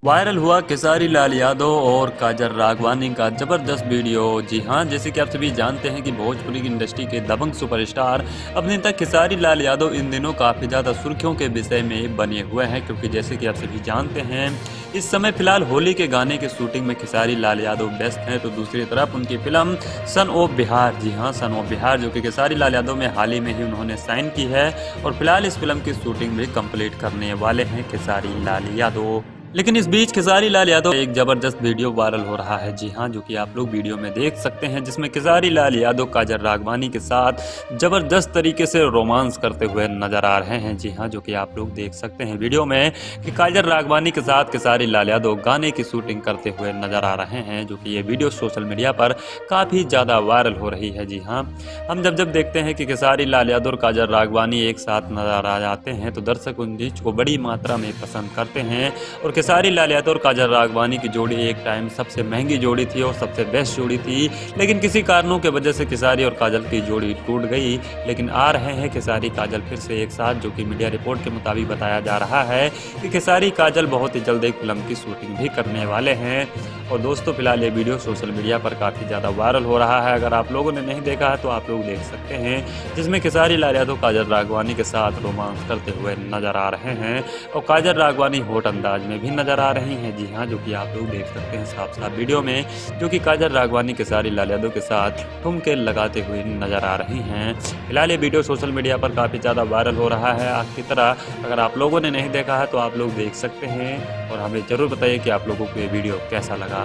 Viral हुआ खेसारी लाल यादव और काजल राघवानी का जबरदस्त वीडियो। जी हाँ, जैसे कि आप सभी जानते हैं कि भोजपुरी की इंडस्ट्री के दबंग सुपरस्टार अभिनेता खेसारी लाल यादव इन दिनों काफ़ी ज़्यादा सुर्खियों के विषय में बने हुए हैं, क्योंकि जैसे कि आप सभी जानते हैं इस समय फिलहाल होली के गाने की शूटिंग में खेसारी लाल यादव व्यस्त हैं, तो दूसरी तरफ उनकी फिल्म सन ऑफ बिहार, जी हाँ सन ऑफ बिहार, जो कि खेसारी लाल यादव में हाल ही में ही उन्होंने साइन की है और फिलहाल इस फिल्म की शूटिंग भी कंप्लीट करने वाले हैं खेसारी लाल यादव। लेकिन इस बीच खेसारी लाल यादव एक जबरदस्त वीडियो वायरल हो रहा है, जी हाँ, जो कि आप लोग वीडियो में देख सकते हैं, जिसमें खेसारी लाल यादव काजल राघवानी के साथ जबरदस्त तरीके से रोमांस करते हुए नजर आ रहे हैं। जी हाँ, जो कि आप लोग देख सकते हैं वीडियो में कि काजल राघवानी के साथ खेसारी लाल यादव गाने की शूटिंग करते हुए नजर आ रहे हैं, जो कि ये वीडियो सोशल मीडिया पर काफ़ी ज़्यादा वायरल हो रही है। जी हाँ, हम जब देखते हैं कि खेसारी लाल यादव और काजल राघवानी एक साथ नजर आ जाते हैं तो दर्शक उन चीज को बड़ी मात्रा में पसंद करते हैं और खेसारी लाल यादव और काजल राघवानी की जोड़ी एक टाइम सबसे महंगी जोड़ी थी और सबसे बेस्ट जोड़ी थी, लेकिन किसी कारणों के वजह से खेसारी और काजल की जोड़ी टूट गई। लेकिन आ रहे हैं खेसारी काजल फिर से एक साथ, जो कि मीडिया रिपोर्ट के मुताबिक बताया जा रहा है कि खेसारी काजल बहुत ही जल्द एक फिल्म की शूटिंग भी करने वाले हैं। और दोस्तों, फिलहाल ये वीडियो सोशल मीडिया पर काफ़ी ज़्यादा वायरल हो रहा है। अगर आप लोगों ने नहीं देखा है तो आप लोग देख सकते हैं, जिसमें खेसारी लाल यादव काजल राघवानी के साथ रोमांस करते हुए नजर आ रहे हैं और काजल राघवानी हॉट अंदाज में भी नजर आ रही हैं। जी हाँ, जो कि आप लोग देख सकते हैं साफ साफ वीडियो में, जो कि काजल राघवानी खेसारी लाल यादव के साथ ठुमके लगाते हुए नजर आ रही हैं। फिलहाल ये वीडियो सोशल मीडिया पर काफ़ी ज़्यादा वायरल हो रहा है। आपकी तरह अगर आप लोगों ने नहीं देखा है तो आप लोग देख सकते हैं और हमें ज़रूर बताइए कि आप लोगों को ये वीडियो कैसा लगा।